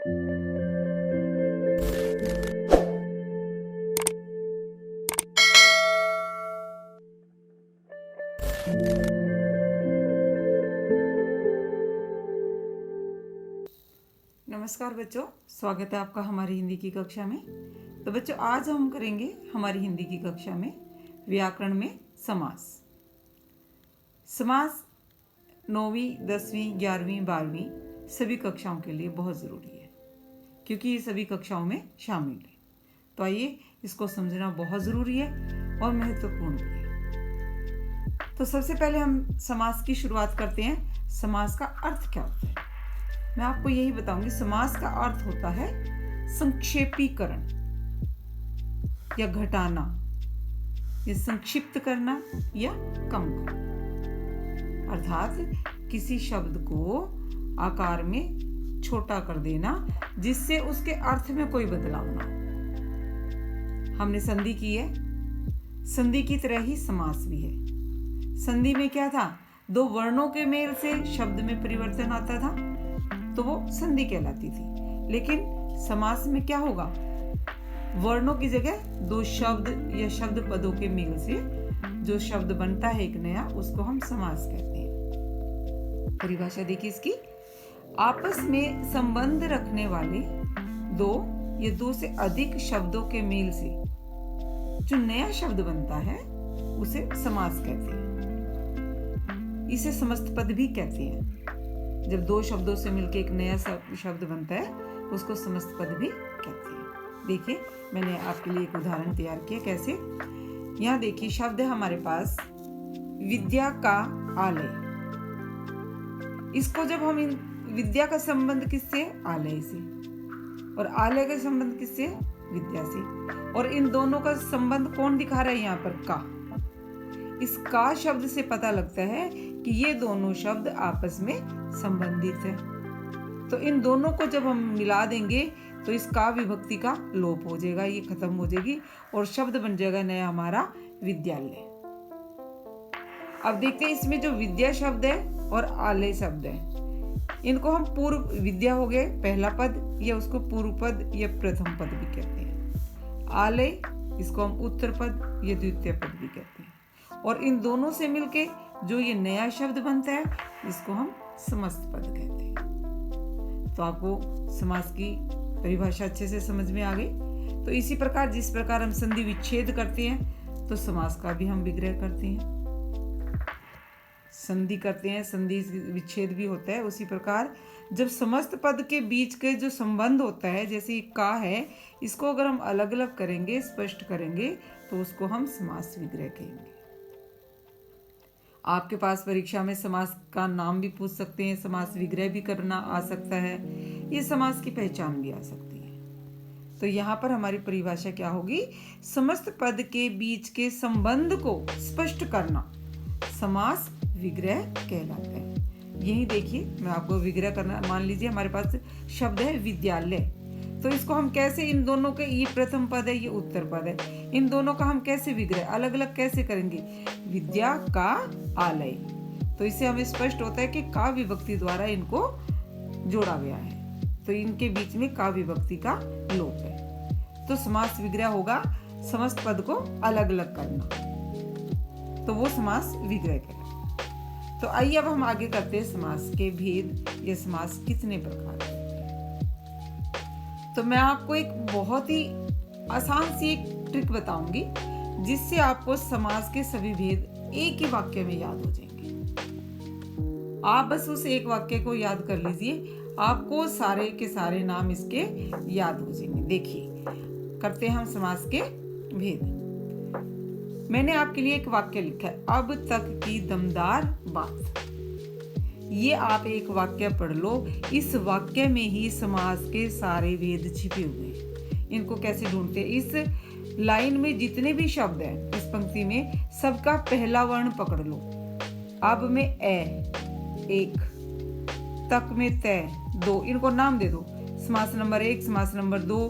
नमस्कार बच्चों, स्वागत है आपका हमारी हिंदी की कक्षा में। तो बच्चों, आज हम करेंगे हमारी हिंदी की कक्षा में व्याकरण में समास। समास 9वीं, 10वीं, 11वीं, 12वीं सभी कक्षाओं के लिए बहुत ज़रूरी है, क्योंकि ये सभी कक्षाओं में शामिल है। तो आइए, इसको समझना बहुत ज़रूरी है और महत्वपूर्ण भी है। तो सबसे पहले हम समास की शुरुआत करते हैं। समास का अर्थ क्या होता है, मैं आपको यही बताऊंगी। समास का अर्थ होता है संक्षेपीकरण या घटाना, या संक्षिप्त करना या कम करना। अर्थात किसी शब्द को आकार में छोटा कर देना जिससे उसके अर्थ में कोई बदलाव ना हो। हमने संधि की है, संधि की तरह ही समास भी है। संधि में क्या था, दो वर्णों के मेल से शब्द में परिवर्तन आता था, तो वो संधि कहलाती थी। लेकिन समास में क्या होगा, वर्णों की जगह दो शब्द या शब्द पदों के मेल से जो शब्द बनता है एक नया, उसको हम समास कहते हैं। परिभाषा देखिए इसकी, आपस में संबंध रखने वाले दो या दो से अधिक शब्दों के मेल से जो नया शब्द बनता है उसे समास कहते हैं। इसे समस्त पद भी कहते हैं। जब दो शब्दों से मिलकर एक नया शब्द बनता है उसको समस्त पद भी कहते हैं। देखिए, मैंने आपके लिए एक उदाहरण तैयार किया। कैसे, यहाँ देखिए शब्द है हमारे पास विद्या का आलय। इसको जब हम विद्या का संबंध किससे, आलय से, और आलय का संबंध किससे, विद्या से, और इन दोनों का संबंध कौन दिखा रहा है यहाँ पर, का। इस का शब्द से पता लगता है कि ये दोनों शब्द आपस में संबंधित है। तो इन दोनों को जब हम मिला देंगे तो इस का विभक्ति का लोप हो जाएगा, ये खत्म हो जाएगी और शब्द बन जाएगा नया हमारा विद्यालय। अब देखते हैं इसमें जो विद्या शब्द है और आलय शब्द है, इनको हम पूर्व, विद्या हो गए पहला पद, या उसको पूर्व पद या प्रथम पद भी कहते हैं। आलय, इसको हम उत्तर पद या द्वितीय पद भी कहते हैं। और इन दोनों से मिलके जो ये नया शब्द बनता है इसको हम समस्त पद कहते हैं। तो आपको समास की परिभाषा अच्छे से समझ में आ गई। तो इसी प्रकार जिस प्रकार हम संधि विच्छेद करते हैं तो समास का भी हम विग्रह करते हैं, संधि करते हैं, संधि विच्छेद भी होता है। उसी प्रकार जब समस्त पद के बीच के जो संबंध होता है, जैसे का है, इसको अगर हम अलग अलग करेंगे, स्पष्ट करेंगे, तो उसको हम समास विग्रह कहेंगे। आपके पास परीक्षा में समास का नाम भी पूछ सकते हैं, समास विग्रह भी करना आ सकता है, ये समास की पहचान भी आ सकती है। तो यहाँ पर हमारी परिभाषा क्या होगी, समस्त पद के बीच के संबंध को स्पष्ट करना समास विग्रह कहलाता है। यही देखिए, मैं आपको विग्रह करना, मान लीजिए हमारे पास शब्द है विद्यालय, तो इसको हम कैसे, इन दोनों के, ये प्रथम पद है, ये उत्तर पद है, इन दोनों का हम कैसे विग्रह अलग अलग कैसे करेंगे, विद्या का आलय। तो इससे हमें स्पष्ट होता है कि का विभक्ति द्वारा इनको जोड़ा गया है, तो इनके बीच में का विभक्ति का लोप है। तो समास विग्रह होगा समस्त पद को अलग अलग करना, तो वो समास विग्रह कहलाता है। तो आइए अब हम आगे करते हैं समास के भेद, या समास कितने प्रकार है। तो मैं आपको एक बहुत ही आसान सी एक ट्रिक बताऊंगी जिससे आपको समास के सभी भेद एक ही वाक्य में याद हो जाएंगे। आप बस उस एक वाक्य को याद कर लीजिए, आपको सारे के सारे नाम इसके याद हो जाएंगे। देखिए, करते हैं हम समास के भेद। मैंने आपके लिए एक वाक्य लिखा है, अब तक की दमदार बात। ये आप एक वाक्य पढ़ लो, इस वाक्य में ही समास के सारे भेद छिपे हुए हैं। इनको कैसे ढूंढते हैं, इस लाइन में जितने भी शब्द हैं, इस पंक्ति में सबका पहला वर्ण पकड़ लो। अब में ए एक, तक में तय दो, इनको नाम दे दो। समास नंबर 1, समास नंबर 2,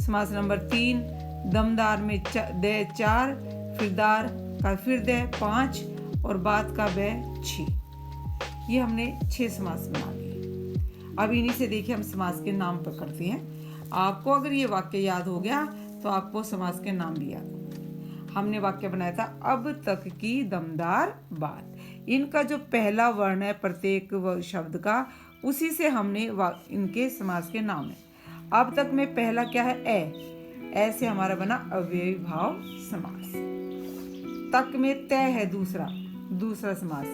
समास नंबर 3, दमदार में दे 4, फिरदार का फिर दे 5 और बात का बै 6। ये हमने 6 समास बना लिए। अब इन्हीं से देखिए हम समास के नाम पर करते हैं। आपको अगर ये वाक्य याद हो गया तो आपको समास के नाम भी याद होंगे। हमने वाक्य बनाया था अब तक की दमदार बात। इनका जो पहला वर्ण है प्रत्येक शब्द का, उसी से हमने इनके समास के नाम है। अब तक में पहला क्या है, ए से हमारा बना अव्ययी भाव समास। तक में तय है दूसरा समास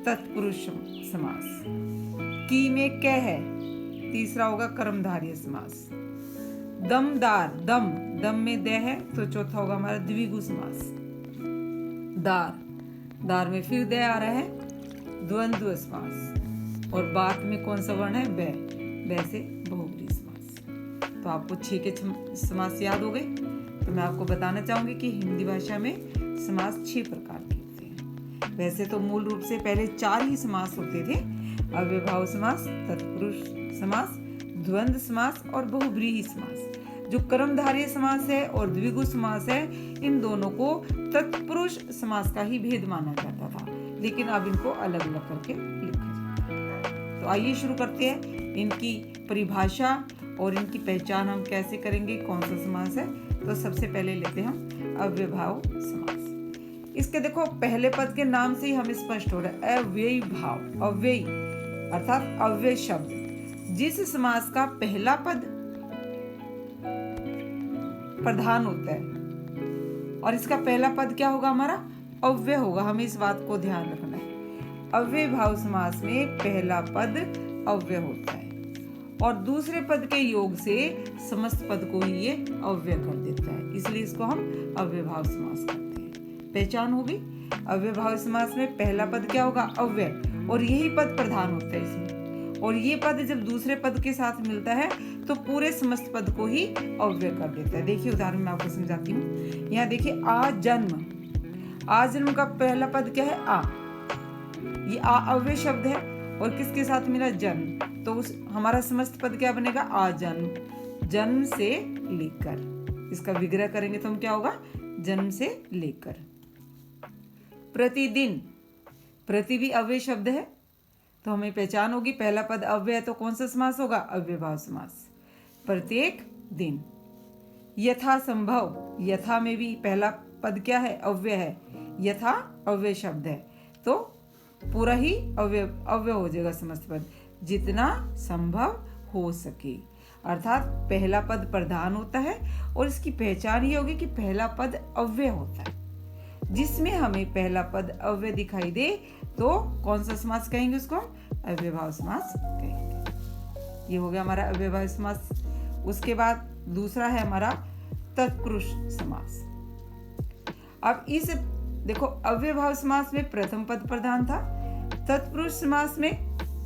तत्पुरुष समास। की में कै है, तीसरा होगा कर्मधारय समास। दमदार, दम में दे है तो चौथा होगा हमारा द्विगु समास। दार में फिर दे आ रहा है, द्वंद्व समास। और बात में कौन सा वर्ण है, बै से बहुव्रीहि समास। तो आपको 6 के समास याद हो गए। तो मैं आपको बताना चाहूंगी कि हिंदी भाषा में समास 6 प्रकार के होते हैं। वैसे तो मूल रूप से पहले 4 ही समास होते थे, अव्ययभाव समास, तत्पुरुष समास, द्वंद्व समास और बहुव्रीहि समास। जो कर्मधारय समास है और द्विगु समास है, इन दोनों को तत्पुरुष समास का ही भेद माना जाता था, लेकिन अब इनको अलग अलग करके लिखा जाता है। तो आइए शुरू करते हैं। इनकी परिभाषा और इनकी पहचान हम कैसे करेंगे, कौन सा समास है। तो सबसे पहले लेते हैं हम अव्ययभाव समास। इसके देखो पहले पद के नाम से ही हमें स्पष्ट हो रहा है, अव्ययी भाव। अव्ययी अर्थात अव्यय शब्द, जिस समास का पहला पद प्रधान होता है और इसका पहला पद क्या होगा, हमारा अव्यय होगा। हमें इस बात को ध्यान रखना है। अव्यय भाव समास में पहला पद अव्यय होता है और दूसरे पद के योग से समस्त पद को ही ये अव्यय कर देता है, इसलिए इसको हम अव्यय भाव समास कहते हैं। पहचान होगी। अव्यय भाव समास में पहला पद क्या होगा, अव्यय, और यही पद प्रधान होता है इसमें। और ये पद जब दूसरे पद के साथ मिलता है तो पूरे समस्त पद को ही अव्यय कर देता है। देखिए उदाहरण मैं आपको समझाती हूँ। यहाँ देखिए आ जन्म का पहला पद क्या है, आ। ये आ अव्यय शब्द है और किसके साथ मिला, जन्म। तो उस हमारा समस्त पद क्या बनेगा, आ जन्म। जन्म से लेकर, इसका विग्रह करेंगे तो हम क्या होगा, जन्म से लेकर। प्रतिदिन, प्रति भी अव्यय शब्द है तो हमें पहचान होगी। पहला पद अव्यय है तो कौन सा समास होगा, अव्ययभाव समास। प्रत्येक दिन। यथा संभव, यथा में भी पहला पद क्या है, अव्यय है। यथा अव्यय शब्द है तो पूरा ही अव्यय हो जाएगा समस्त पद। जितना संभव हो सके, अर्थात पहला पद प्रधान होता है और इसकी पहचान ये होगी कि पहला पद अव्यय होता है। जिसमें हमें पहला पद अव्यय दिखाई दे तो कौन सा समास कहेंगे, उसको अव्ययभाव समास कहेंगे। ये हो गया हमारा अव्ययभाव समास। उसके बाद दूसरा है हमारा तत्पुरुष समास। अब इस देखो अव्ययभाव समास में प्रथम पद प्रधान था, तत्पुरुष समास में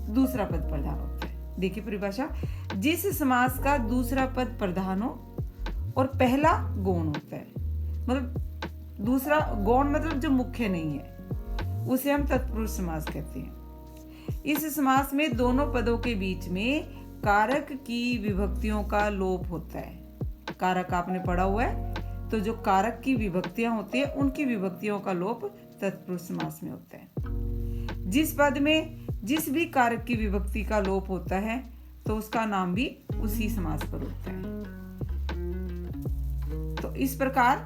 दूसरा पद प्रधान होता है। देखिए परिभाषा, जिस समास का दूसरा पद प्रधान हो और पहला गौण होता है, मतलब दूसरा गौण मतलब जो मुख्य नहीं है, उसे हम तत्पुरुष समास कहते हैं। इस समास में दोनों पदों के बीच में कारक की विभक्तियों का लोप होता है। कारक आपने पढ़ा हुआ है, तो जो कारक की विभक्तियां होती है उनकी विभक्तियों का लोप तत्पुरुष समास में होता है। जिस पद में जिस भी कारक की विभक्ति का लोप होता है तो उसका नाम भी उसी समास पर होता है। तो इस प्रकार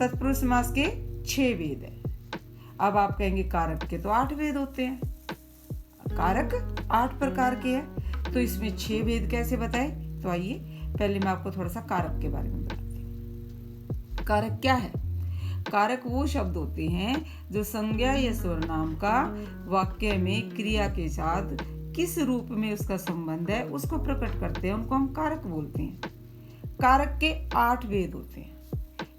तत्पुरुष समास के 6 भेद है। अब आप कहेंगे कारक के तो 8 भेद होते हैं। कारक 8 प्रकार के हैं तो इसमें 6 भेद कैसे बताए। तो आइए पहले मैं आपको थोड़ा सा कारक के बारे में बताती हूँ। कारक क्या है, कारक वो शब्द होते हैं जो संज्ञा या सर्वनाम का वाक्य में क्रिया के साथ किस रूप में उसका संबंध है उसको प्रकट करते हैं, उनको हम कारक बोलते हैं। कारक के 8 भेद होते हैं।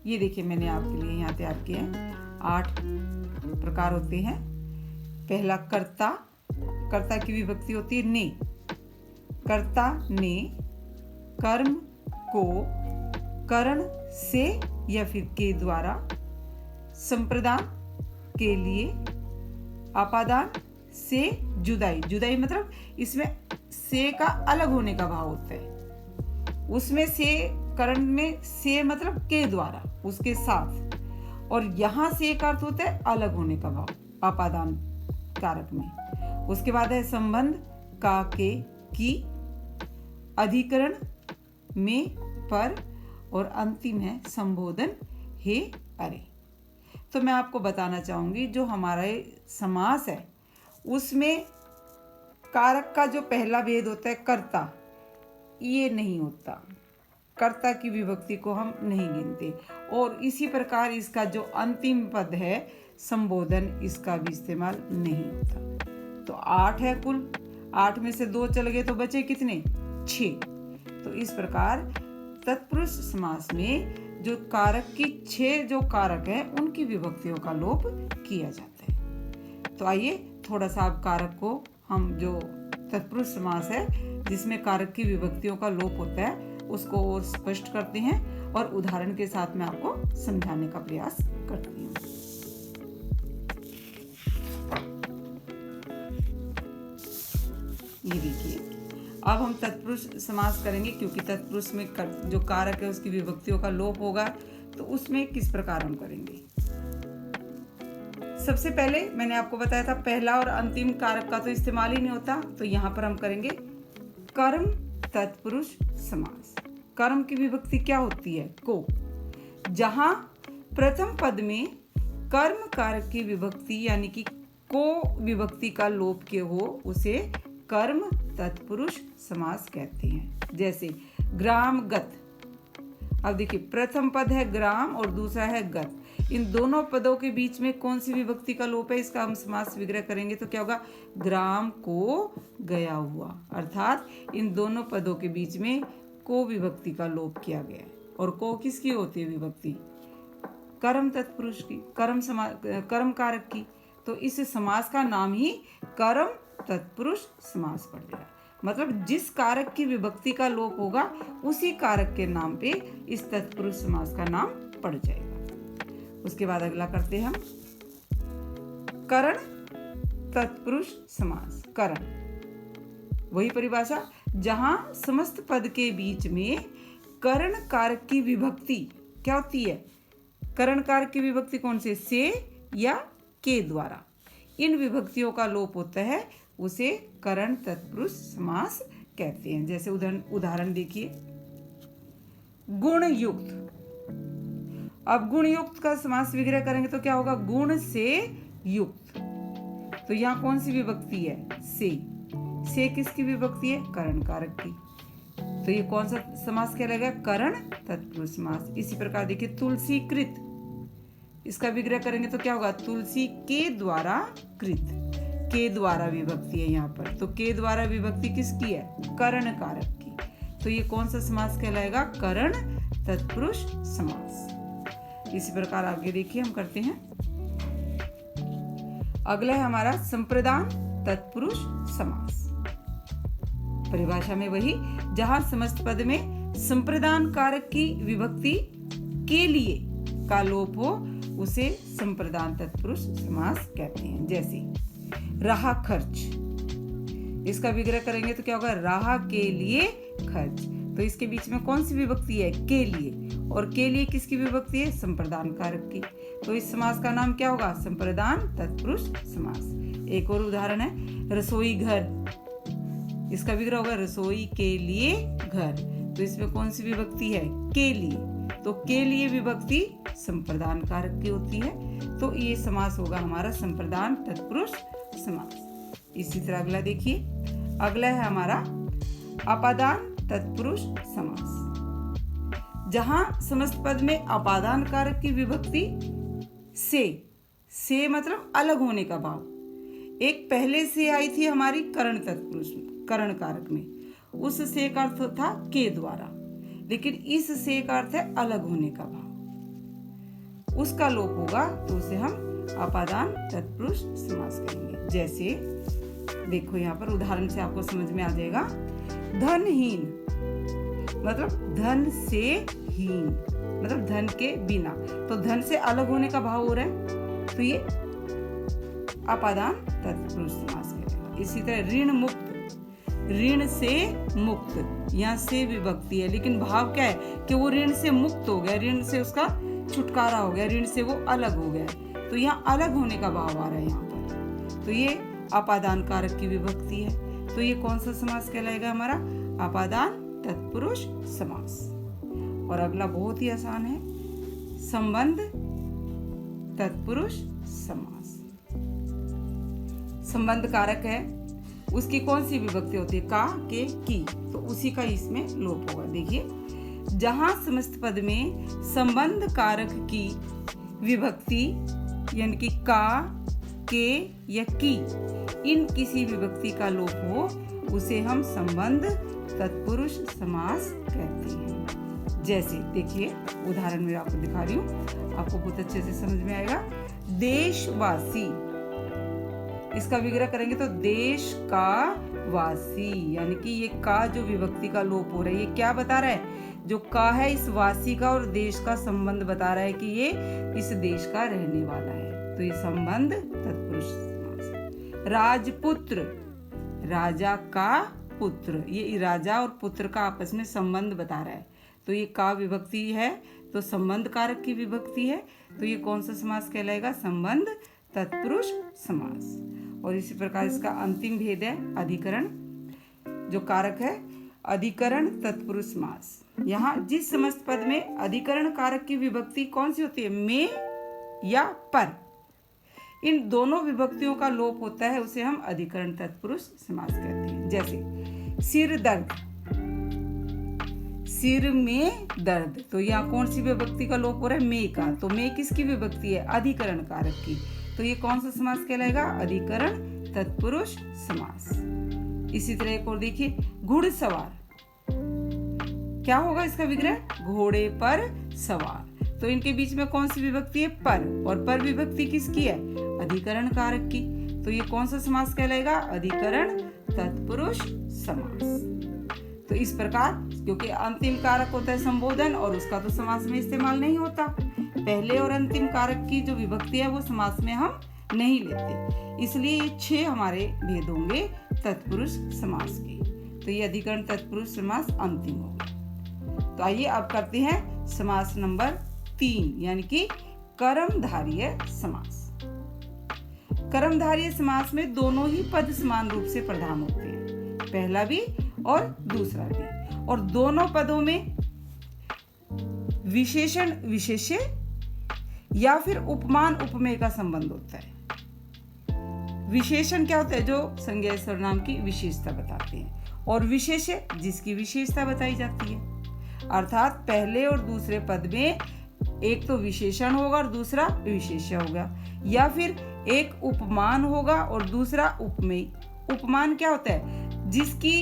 ये देखिए मैंने आपके लिए यहाँ तैयार किया है। 8 प्रकार होते हैं। पहला कर्ता, कर्ता की विभक्ति होती है ने। कर्ता ने कर्म को करण से या फिर के द्वारा, संप्रदान के लिए, अपादान से जुदाई। जुदाई मतलब इसमें से का अलग होने का भाव होता है। उसमें से करण में से मतलब के द्वारा, उसके साथ, और यहां से का अर्थ होता है अलग होने का भाव अपादान कारक में। उसके बाद है संबंध का, के, की, अधिकरण में, पर, और अंतिम है संबोधन हे, अरे। तो मैं आपको बताना चाहूंगी जो हमारा समास है उसमें कारक का जो पहला भेद होता है कर्ता, ये नहीं होता। कर्ता की विभक्ति को हम नहीं गिनते। और इसी प्रकार इसका जो अंतिम पद है संबोधन, इसका भी इस्तेमाल नहीं होता। तो 8 है कुल, 8 में से 2 चल गए तो बचे कितने? 6। तो इस प्रकार तत्पुरुष समास में जो कारक की 6 जो कारक हैं उनकी विभक्तियों का लोप किया जाता है। तो आइए थोड़ा सा आप कारक को, हम जो तत्पुरुष समास है जिसमें कारक की विभक्तियों का लोप होता है उसको और स्पष्ट करते हैं और उदाहरण के साथ मैं आपको समझाने का प्रयास करती हूँ। ये देखिए, अब हम तत्पुरुष समास करेंगे क्योंकि तत्पुरुष में जो कारक है उसकी विभक्तियों का लोप होगा। तो उसमें किस प्रकार हम करेंगे? सबसे पहले मैंने आपको बताया था पहला और अंतिम कारक का तो इस्तेमाल ही नहीं होता। तो यहाँ पर हम करेंगे कर्म तत्पुरुष समास। कर्म की विभक्ति क्या होती है? को। जहां प्रथम पद में कर्म कारक की विभक्ति यानी कि को विभक्ति का लोप के हो उसे कर्म तत्पुरुष समास कहते हैं। जैसे ग्रामगत। अब देखिए, प्रथम पद है ग्राम और दूसरा है गत। इन दोनों पदों के बीच में कौन सी विभक्ति का लोप है? इसका हम समास विग्रह करेंगे तो क्या होगा? ग्राम को गया हुआ। अर्थात इन दोनों पदों के बीच में को विभक्ति का लोप किया गया है। और को किसकी होती है विभक्ति? कर्म तत्पुरुष की, कर्म कारक की। तो इस समास का नाम ही कर्म तत्पुरुष समास पड़ गया। मतलब जिस कारक की विभक्ति का लोप होगा उसी कारक के नाम पे इस तत्पुरुष समास का नाम पड़ जाएगा। उसके बाद अगला करते हैं हम करण तत्पुरुष समास। करण, वही परिभाषा, जहां समस्त पद के बीच में करण कारक की विभक्ति क्या होती है? करण कारक की विभक्ति कौन से या के द्वारा इन विभक्तियों का लोप होता है उसे करण तत्पुरुष समास कहते हैं। जैसे उदाहरण देखिए, गुण युक्त। अब गुण युक्त का समास विग्रह करेंगे तो क्या होगा? गुण से युक्त। तो यहाँ कौन सी विभक्ति है? से किसकी विभक्ति है? करण कारक की। तो ये कौन सा समास कहलाएगा? करण तत्पुरुष समास। इसी प्रकार देखिए, तुलसीकृत, इसका विग्रह करेंगे तो क्या होगा? तुलसी के द्वारा कृत। के द्वारा विभक्ति है यहाँ पर। तो के द्वारा विभक्ति किसकी है? करण कारक की। तो ये कौन सा समास कहलाएगा? करण तत्पुरुष समास। इसी प्रकार आगे देखिए हम करते हैं। अगला है हमारा संप्रदान तत्पुरुष समास। परिभाषा में वही, जहां समस्त पद में संप्रदान कारक की विभक्ति के लिए का लोप हो उसे संप्रदान तत्पुरुष समास कहते हैं। जैसे रहा खर्च, इसका विग्रह करेंगे तो क्या होगा? राह के लिए खर्च। तो इसके बीच में कौन सी विभक्ति है? के लिए। और के लिए किसकी विभक्ति है? संप्रदान कारक की। तो इस समास का नाम क्या होगा? संप्रदान तत्पुरुष समास। एक और उदाहरण है रसोई घर, इसका विग्रह होगा रसोई के लिए घर। तो इसमें कौन सी विभक्ति है? के लिए। तो के लिए विभक्ति संप्रदान कारक की होती है। तो ये समास होगा हमारा संप्रदान तत्पुरुष समास। इसी तरह अगला देखिए, अगला है हमारा अपादान तत्पुरुष समास। जहां समस्त पद में अपादान कारक की विभक्ति से मतलब अलग होने का भाव। एक पहले से आई थी हमारी करण तत्पुरुष करण कारक में, उस से का अर्थ था के द्वारा, लेकिन इस से का अर्थ है अलग होने का भाव। उसका लोप होगा तो उसे हम अपादान तत्पुरुष समास करेंगे। जैसे देखो यहाँ पर उदाहरण से आपको समझ में आ जाएगा। धनहीन मतलब धन से हीन, मतलब धन के बिना। तो धन से अलग होने का भाव हो रहा है, तो ये अपादान तत्पुरुष समास करेगा। इसी तरह ऋण मुक्त, ऋण से मुक्त, यहाँ से विभक्ति है लेकिन भाव क्या है कि वो ऋण से मुक्त हो गया, ऋण से उसका छुटकारा हो गया, ऋण से वो अलग हो गया। तो यहाँ अलग होने का भाव आ रहा है यहाँ पर। तो ये अपादान कारक की विभक्ति है। तो ये कौन सा समास कहलाएगा हमारा? अपादान तत्पुरुष समास। और अगला बहुत ही आसान है, संबंध तत्पुरुष समास। संबंध कारक है, उसकी कौन सी विभक्ति होती है? का, के, की, तो उसी का इसमें लोप होगा। देखिए, जहां समस्त पद में संबंध कारक की विभक्ति यानी कि का, के या की, इन किसी विभक्ति का लोप हो, उसे हम संबंध तत्पुरुष समास कहते हैं। जैसे देखिए, उदाहरण में आपको दिखा रही हूँ, आपको बहुत अच्छे से समझ में आएगा। देशवासी, इसका विग्रह करेंगे तो देश का वासी, यानी कि ये का जो विभक्ति का लोप हो रहा है, ये क्या बता रहा है? जो का है इस वासी का और देश का संबंध बता रहा है कि ये इस देश का रहने वाला है, तो ये संबंध तत्पुरुष समास। राजपुत्र, राजा का पुत्र, ये राजा और पुत्र का आपस में संबंध बता रहा है, तो ये का विभक्ति है, तो संबंध कारक की विभक्ति है, तो ये कौन सा समास कहलाएगा? संबंध तत्पुरुष समास। और इसी प्रकार इसका अंतिम भेद है अधिकरण, जो कारक है अधिकरण तत्पुरुष समास। यहाँ जिस समस्त पद में अधिकरण कारक की विभक्ति कौन सी होती है? में या पर, इन दोनों विभक्तियों का लोप होता है, उसे हम अधिकरण तत्पुरुष समास कहते हैं। जैसे सिर दर्द, सिर में दर्द, तो यहाँ कौन सी विभक्ति का लोप हो रहा है? में का, तो में किसकी विभक्ति है? अधिकरण कारक की, तो ये कौन सा समास कहलाएगा? अधिकरण तत्पुरुष समास। इसी तरह एक और देखिए, घुड़सवार, क्या होगा इसका विग्रह? घोड़े पर सवार, तो इनके बीच में कौन सी विभक्ति है? पर, और पर विभक्ति किसकी है? अधिकरण कारक की, तो ये कौन सा समास कहलाएगा? अधिकरण तत्पुरुष समास। तो इस प्रकार, क्योंकि अंतिम कारक होता है संबोधन और उसका तो समास में इस्तेमाल नहीं होता, पहले और अंतिम कारक की जो विभक्ति है वो समास में हम नहीं लेते, इसलिए ये 6 हमारे भेद होंगे तत्पुरुष समास के। तो ये अधिकरण तत्पुरुष समास अंतिम होगा। तो आइए अब करते हैं समास नंबर 3, यानी कि कर्मधारय समास। कर्मधारय समास में दोनों ही पद समान रूप से प्रधान होते हैं, पहला भी और दूसरा भी, और दोनों पदों में विशेषण विशेष्य या फिर उपमान उपमेय का संबंध होता है। विशेषण क्या होता है? जो संज्ञा सर्वनाम की विशेषता बताते हैं, और विशेष्य जिसकी विशेषता बताई जाती है। अर्थात पहले और दूसरे पद में एक तो विशेषण होगा और दूसरा विशेष्य होगा, या फिर एक उपमान होगा और दूसरा उपमेय। उपमान क्या होता है? जिसकी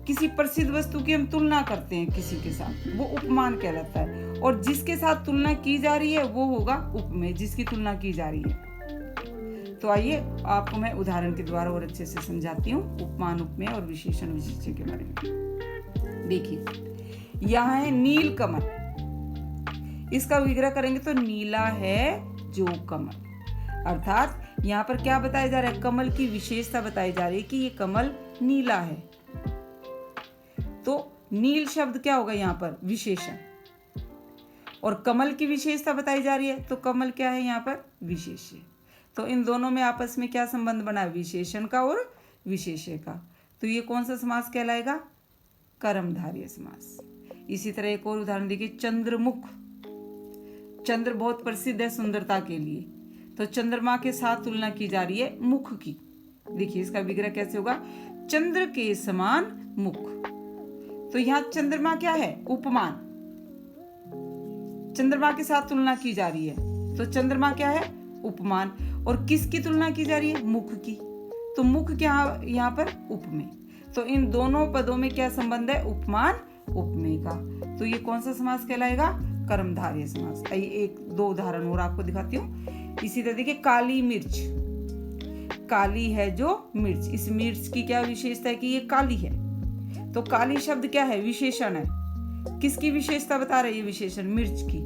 किसी प्रसिद्ध वस्तु की हम तुलना करते हैं किसी के साथ, वो उपमान कहलाता है, और जिसके साथ तुलना की जा रही है वो होगा उपमेय, जिसकी तुलना की जा रही है। तो आइए आपको मैं उदाहरण के द्वारा और अच्छे से समझाती हूँ उपमान उपमेय और विशेषण विशेष्य के बारे में। देखिए, यहाँ है नील कमल, इसका विग्रह करेंगे तो नीला है जो कमल, अर्थात यहाँ पर क्या बताया जा रहा है? कमल की विशेषता बताई जा रही है कि ये कमल नीला है, तो नील शब्द क्या होगा यहाँ पर? विशेषण, और कमल की विशेषता बताई जा रही है, तो कमल क्या है यहाँ पर? विशेष्य। तो इन दोनों में आपस में क्या संबंध बना? विशेषण का और विशेष्य का, तो ये कौन सा समास कहलाएगा? कर्मधारय समास। इसी तरह एक और उदाहरण देखिए, चंद्रमुख, चंद्र बहुत प्रसिद्ध है सुंदरता के लिए, तो चंद्रमा के साथ तुलना की जा रही है मुख की। देखिए इसका विग्रह कैसे होगा? चंद्र के समान मुख, तो यहाँ चंद्रमा क्या है? उपमान, चंद्रमा के साथ तुलना की जा रही है, तो चंद्रमा क्या है? उपमान, और किसकी तुलना की जा रही है? मुख की, तो मुख क्या यहाँ पर? उपमेय। तो इन दोनों पदों में क्या संबंध है? उपमान उपमेय का, तो ये कौन सा समास कहलाएगा? कर्मधारय समास। आइए एक दो उदाहरण और आपको दिखाती हूँ। इसी तरह देखिए, काली मिर्च, काली है जो मिर्च, इस मिर्च की क्या विशेषता है? कि ये काली है, तो काली शब्द क्या है? विशेषण है, किसकी विशेषता बता रही है? विशेषण मिर्च की,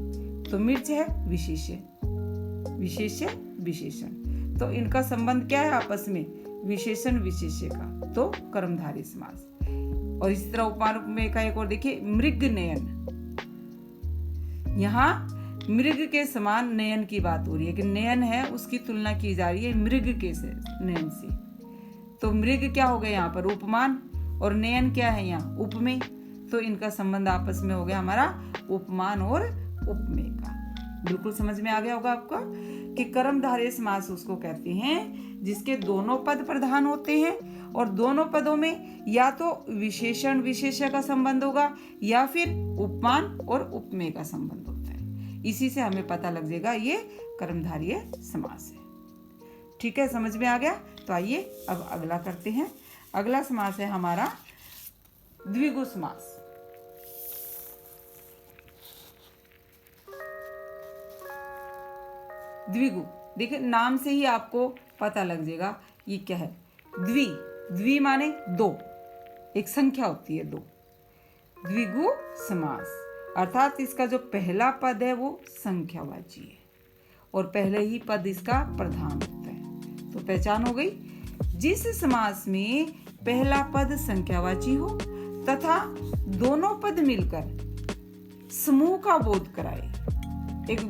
तो मिर्च है विशेष्य, विशेष्य विशेषण, तो इनका संबंध क्या है आपस में? विशेषण विशेष्य का, तो कर्मधारय समास। और इसी तरह उपमान उपमेय का एक और देखिए, मृग नयन, यहाँ मृग के समान नयन की बात हो रही है कि नयन है उसकी तुलना की जा रही है मृग के से, नयन से, तो मृग क्या हो गया यहाँ पर, उपमान, और नयन क्या है यहाँ, उपमेय। तो इनका संबंध आपस में हो गया हमारा उपमान और उपमेय का। बिल्कुल समझ में आ गया होगा आपको कि कर्मधारय समास उसको कहते हैं जिसके दोनों पद प्रधान होते हैं और दोनों पदों में या तो विशेषण विशेष्य का संबंध होगा या फिर उपमान और उपमेय का संबंध होता है। इसी से हमें पता लग जाएगा ये कर्मधारय समास है। ठीक है, समझ में आ गया। तो आइए अब अगला करते हैं। अगला समास है हमारा द्विगु समास। द्विगु, देखिए नाम से ही आपको पता लग जाएगा ये क्या है। द्वि, द्वि माने दो, एक संख्या होती है दो। द्विगु समास अर्थात इसका जो पहला पद है वो संख्यावाची है और पहले ही पद इसका प्रधान होता है। तो पहचान हो गई। जिस समास में पहला पद संख्यावाची हो तथा दोनों पद मिलकर समूह का बोध कराए, एक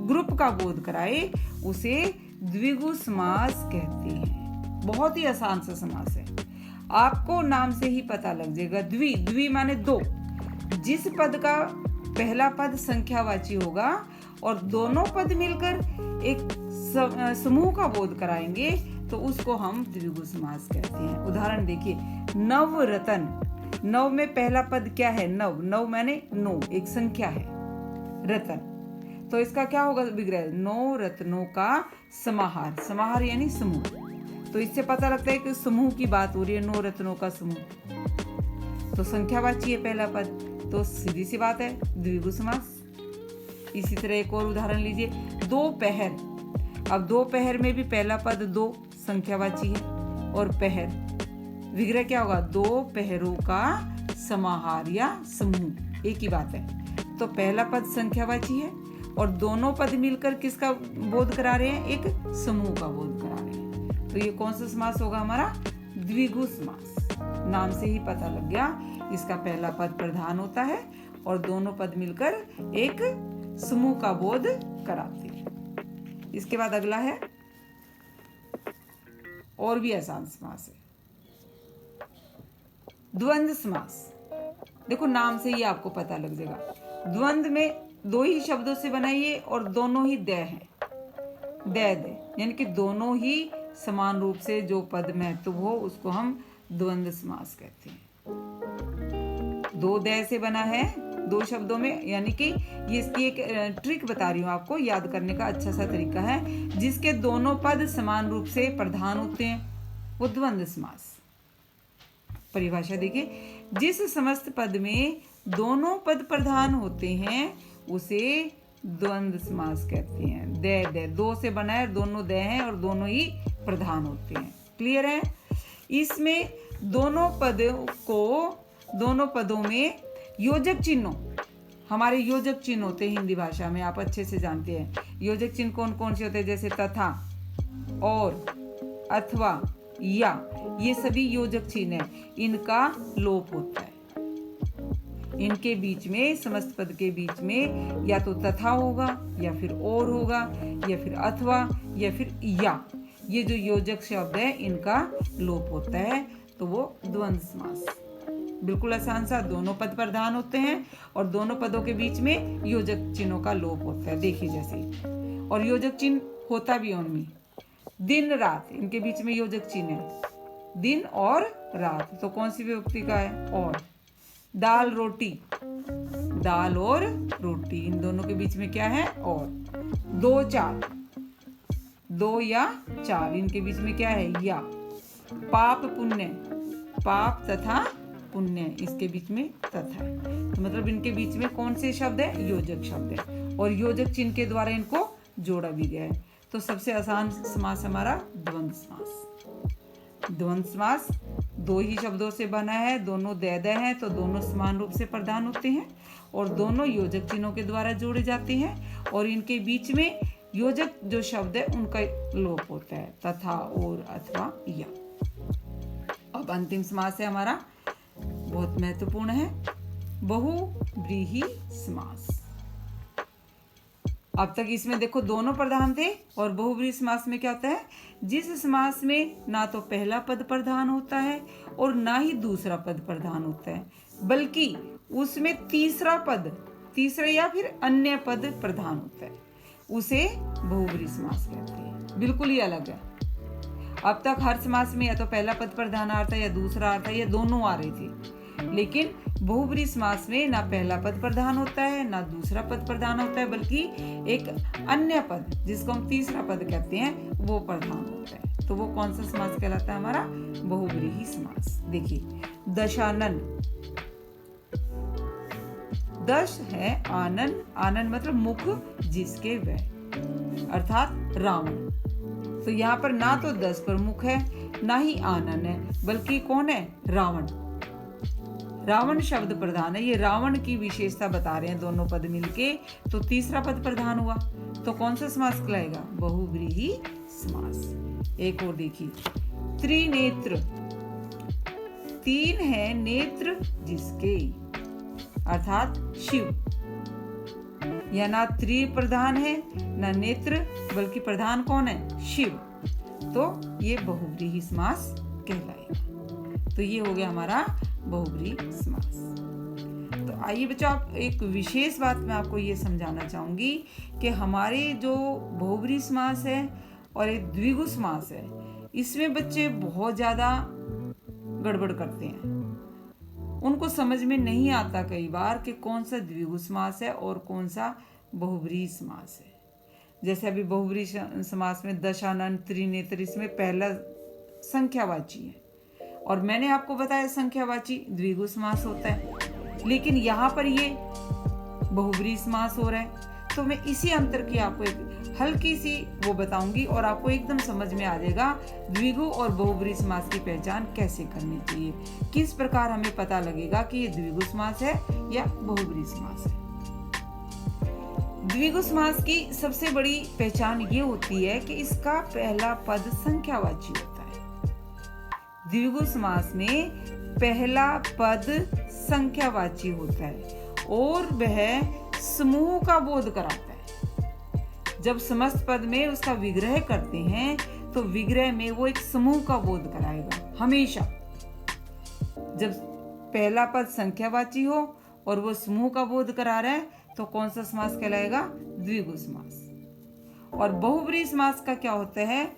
ग्रुप का बोध कराए, उसे द्विगु समास कहते हैं। बहुत ही आसान सा समास है, आपको नाम से ही पता लग जाएगा। द्वि, द्वि माने दो। जिस पद का पहला पद संख्यावाची होगा और दोनों पद मिलकर एक समूह का बोध कराएंगे तो उसको हम द्विगु समास कहते हैं। उदाहरण देखिए, नव रतन। नव में पहला पद क्या है, नव, नव माने नौ, एक संख्या है। रतन, तो इसका क्या होगा विग्रह, नौ रत्नों का समाहार। समाहार यानी समूह। तो इससे पता लगता है कि समूह की बात हो रही है, नौ रत्नों का समूह। तो संख्यावाची है पहला पद, तो सीधी सी बात है द्विगु समास। इसी तरह एक और उदाहरण लीजिए, दोपहर। अब दोपहर में भी पहला पद दो संख्यावाची है और पहर, विग्रह क्या होगा, दो पहरों का समाहार या समूह, एक ही बात है। तो पहला पद संख्यावाची है और दोनों पद मिलकर किसका बोध करा रहे हैं, एक समूह का बोध करा रहे हैं। तो ये कौन सा समास होगा हमारा, द्विगु समास। नाम से ही पता लग गया, इसका पहला पद प्रधान होता है और दोनों पद मिलकर एक समूह का बोध कराते हैं। इसके बाद अगला है, और भी आसान समास है, द्वंद्व समास। देखो नाम से ही आपको पता लग जाएगा। द्वंद्व में दो ही शब्दों से बनाइए और दोनों ही द हैं, द, यानी कि दोनों ही समान रूप से जो पद महत्व हो उसको हम द्वंद्व समास कहते हैं। दो द से बना है, दो शब्दों में, यानी कि ये इसकी एक ट्रिक बता रही हूँ आपको, याद करने का अच्छा सा तरीका है। जिसके दोनों पद समान रूप से प्रधान होते हैं वो द्वंद्व समास। परिभाषा देखिए, जिस समस्त पद में दोनों पद प्रधान होते हैं उसे द्वंद्व समास कहते हैं। दे, दो से बना है, दोनों दे हैं और दोनों ही प्रधान होते हैं। क्लियर है। इसमें दोनों पदों में योजक चिन्हों, हमारे योजक चिन्ह होते हैं हिंदी भाषा में, आप अच्छे से जानते हैं। योजक चिन्ह कौन कौन से होते हैं, जैसे तथा, और, अथवा, या, ये सभी योजक चिन्ह हैं। इनका लोप होता है। इनके बीच में, समस्त पद के बीच में या तो तथा होगा या फिर और होगा या फिर अथवा या फिर या, ये जो योजक शब्द है इनका लोप होता है, तो वो द्वंद्व समास। बिल्कुल आसान सा, दोनों पद प्रधान होते हैं और दोनों पदों के बीच में योजक चिन्हों का लोप होता है, देखिए जैसे। और योजक चिन्ह होता भी उनमें, दिन रात, इनके बीच में योजक चिन्ह है, दिन और रात, तो कौन सी विभक्ति का है, और। दाल रोटी, दाल और रोटी, इन दोनों के बीच में क्या है, और। दो चार, दो या चार, इनके बीच में क्या है, या। पाप पुण्य, पाप तथा पुण्य, इसके बीच में तथा है। तो मतलब इनके बीच में कौन से शब्द है, योजक शब्द है, और योजक चिन्ह के द्वारा इनको जोड़ा भी गया है। तो सबसे आसान समास हमारा द्वंद्व समास। द्वंद्व समास दो ही शब्दों से बना है, दोनों द हैं, तो दोनों समान रूप से प्रधान होते हैं और दोनों योजक चिन्हों के द्वारा जोड़े जाते हैं और इनके बीच में योजक जो शब्द है उनका लोप होता है, तथा, और, अथवा, या। अब अंतिम समास है हमारा, बहुत महत्वपूर्ण है, बहुव्रीहि समास। अब तक इसमें देखो दोनों प्रधान थे, और बहुब्रीहि समास में क्या होता है, जिस समास में ना तो पहला पद प्रधान होता है और ना ही दूसरा पद प्रधान होता है, बल्कि उसमें तीसरा या फिर अन्य पद प्रधान होता है, उसे बहुब्रीहि समास कहते हैं। बिल्कुल ही अलग है। अब तक हर समास में या तो पहला पद प्रधान आ रहा था या दूसरा आ रहा था या दोनों आ रहे थे, लेकिन बहुब्रीहि समास में ना पहला पद प्रधान होता है ना दूसरा पद प्रधान होता है, बल्कि एक अन्य पद जिसको हम तीसरा पद कहते हैं वो प्रधान होता है। तो वो कौन सा समास कहलाता है, हमारा बहुब्रीहि समास। देखिए दशानन, दश है आनन, आनन मतलब मुख जिसके वह, अर्थात रावण। तो यहाँ पर ना तो 10 पर मुख है ना ही आनन है, बल्कि कौन है, रावण। रावण शब्द प्रधान है। ये रावण की विशेषता बता रहे हैं दोनों पद मिलके, तो तीसरा पद प्रधान हुआ, तो कौन सा समास कहलाएगा, बहुब्रीहि समास। एक और देखिए, त्रिनेत्र, तीन है नेत्र जिसके, अर्थात शिव। या ना त्रि प्रधान है ना नेत्र, बल्कि प्रधान कौन है, शिव। तो ये बहुब्रीहि समास कहलाएगा। तो ये हो गया हमारा बहुब्रीहि समास। तो आइए बच्चों, आप एक विशेष बात मैं आपको ये समझाना चाहूंगी कि हमारे जो बहुब्रीहि समास है और एक द्विगु समास है, इसमें बच्चे बहुत ज्यादा गड़बड़ करते हैं। उनको समझ में नहीं आता कई बार कि कौन सा द्विगु समास है और कौन सा बहुब्रीहि समास है। जैसे अभी बहुब्रीहि समास में दशानन, त्रिनेत्र, इसमें पहला संख्यावाची है, और मैंने आपको बताया संख्यावाची द्विगु समास होता है, लेकिन यहाँ पर ये बहुब्रीहि समास हो रहा है। तो मैं इसी अंतर की आपको एक हल्की सी वो बताऊंगी, और आपको एकदम समझ में आ जाएगा द्विगु और बहुब्रीहि समास की पहचान कैसे करनी चाहिए, किस प्रकार हमें पता लगेगा कि ये द्विगु समास है या बहुब्रीहि समास है। द्विगु समास की सबसे बड़ी पहचान ये होती है कि इसका पहला पद संख्यावाची होता है। द्विगु समास में पहला पद संख्यावाची होता है और वह समूह का बोध कराता है। जब समस्त पद में उसका विग्रह करते हैं तो विग्रह में वो एक समूह का बोध कराएगा हमेशा। जब पहला पद संख्यावाची हो और वो समूह का बोध करा रहा है तो कौन सा समास कहलाएगा, द्विगु समास। और बहुब्रीहि समास का क्या होता है,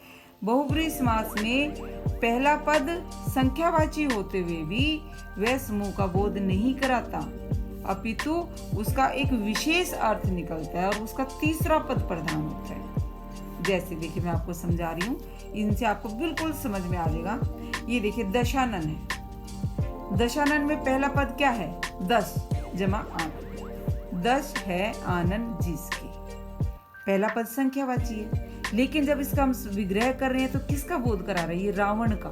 बहुब्रीहि समास में पहला पद संख्यावाची होते हुए भी वह समूह का बोध नहीं कराता, अपितु उसका एक विशेष अर्थ निकलता है और उसका तीसरा पद प्रधान होता है। जैसे देखिए मैं आपको समझा रही हूँ, इनसे आपको बिल्कुल समझ में आ जाएगा। ये देखिए दशानन है, दशानन में पहला पद क्या है, 10 जमा आनन, 10 है आनन जिसके। पहला पद संख्यावाची है, लेकिन जब इसका हम विग्रह कर रहे हैं तो किसका बोध करा रहे हैं, ये रावण का।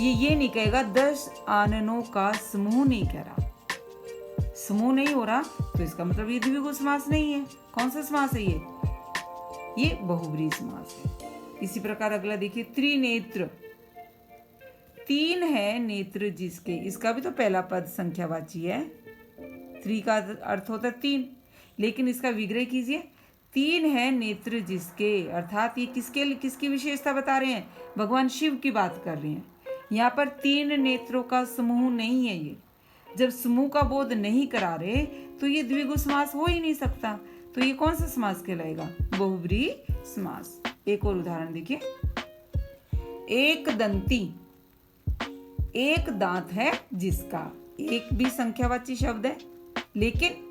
ये नहीं कहेगा 10 आननों का समूह, नहीं कह रहा, समूह नहीं हो रहा, तो इसका मतलब ये द्विगु समास नहीं है। कौन सा समास है ये बहुब्रीहि समास है। इसी प्रकार अगला देखिए, त्रिनेत्र, तीन है नेत्र जिसके, इसका भी तो पहला पद संख्यावाची है। त्रि का अर्थ होता है तीन, लेकिन इसका विग्रह कीजिए, तीन है नेत्र जिसके, अर्थात ये किसकी विशेषता बता रहे हैं, भगवान शिव की बात कर रहे हैं। यहाँ पर तीन नेत्रों का समूह नहीं है। ये जब समूह का बोध नहीं करा रहे तो ये द्विगु समास हो ही नहीं सकता। तो ये कौन सा समास कहलाएगा, बहुब्रीहि समास। एक और उदाहरण देखिए, एक दंती, एक दांत है जिसका, एक भी संख्यावाची शब्द है, लेकिन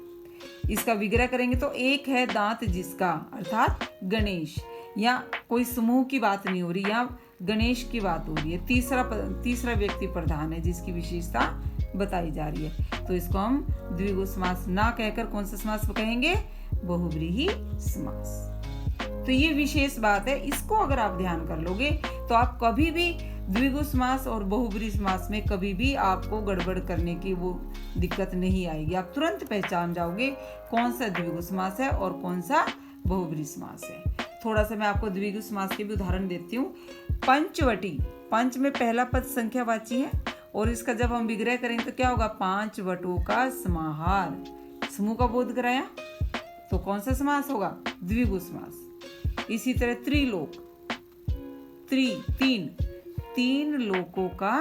इसका विग्रह करेंगे तो एक है दांत जिसका, अर्थात गणेश। या कोई समूह की बात नहीं हो रही, यहाँ गणेश की बात हो रही है। तीसरा व्यक्ति प्रधान है जिसकी विशेषता बताई जा रही है। तो इसको हम द्विगु समास ना कहकर कौन सा समास कहेंगे, बहुब्रीहि समास। तो ये विशेष बात है, इसको अगर आप ध्यान कर लोगे तो आप कभी भी द्विगु समास और बहुब्रीहि समास में कभी भी आपको गड़बड़ करने की वो दिक्कत नहीं आएगी। आप तुरंत पहचान जाओगे कौन सा द्विगु समास है और कौन सा बहुब्रीहि समास है। थोड़ा सा मैं आपको द्विगु समास के भी उदाहरण देती हूँ। पंचवटी, पंच में पहला पद संख्यावाची है और इसका जब हम विग्रह करेंगे तो क्या होगा, 5 वटों का समाहार, समूह का बोध कराया। तो तो कौन सा समास होगा? द्विगु समास। इसी तरह त्रिलोक, तीन लोकों का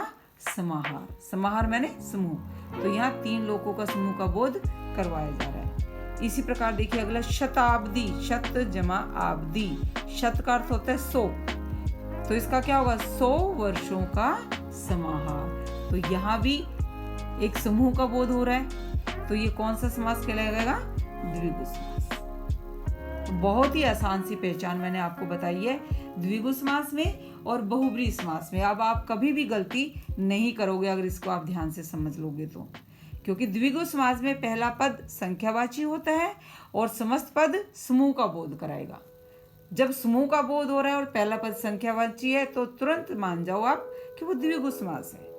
समाहार, समाहार मैंने समूह, तो यहाँ 3 लोकों का समूह का बोध करवाया जा रहा है। इसी प्रकार देखिए अगला शताब्दी, शत जमा आब्दी, शत का अर्थ होता है 100, तो इसका क्या होगा? 100 वर्षों का समाहार। तो यहाँ भी एक समूह का बोध हो रहा है, तो ये कौन सा समास कहलाएगा? द्विगु समास। बहुत ही आसान सी पहचान मैंने आपको बताई है द्विगु समास में और बहुब्रीहि समास में। अब आप कभी भी गलती नहीं करोगे अगर इसको आप ध्यान से समझ लोगे तो, क्योंकि द्विगु समास में पहला पद संख्यावाची होता है और समस्त पद समूह का बोध कराएगा। जब समूह का बोध हो रहा है और पहला पद संख्यावाची है तो तुरंत मान जाओ आप कि वो द्विगु समास है।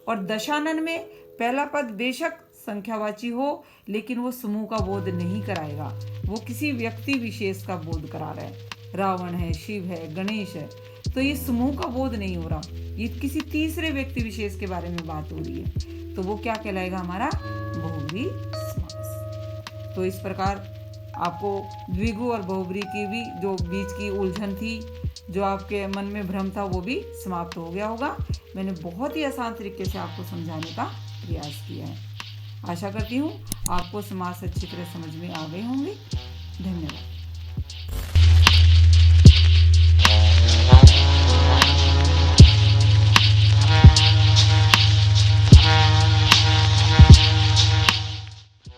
और दशानन में पहला पद बेशक संख्यावाची हो लेकिन वो समूह का बोध नहीं कराएगा, वो किसी व्यक्ति विशेष का बोध करा रहा है। रावण है, शिव है, गणेश है, तो ये समूह का बोध नहीं हो रहा, ये किसी तीसरे व्यक्ति विशेष के बारे में बात हो रही है, तो वो क्या कहलाएगा? हमारा बहुब्रीहि समास। तो इस प्रकार आपको द्विगु और बहुब्रीहि की भी जो बीच की उलझन थी, जो आपके मन में भ्रम था, वो भी समाप्त हो गया होगा। मैंने बहुत ही आसान तरीके से आपको समझाने का प्रयास किया है। आशा करती हूँ आपको समास अच्छी तरह समझ में आ गए होंगे। धन्यवाद।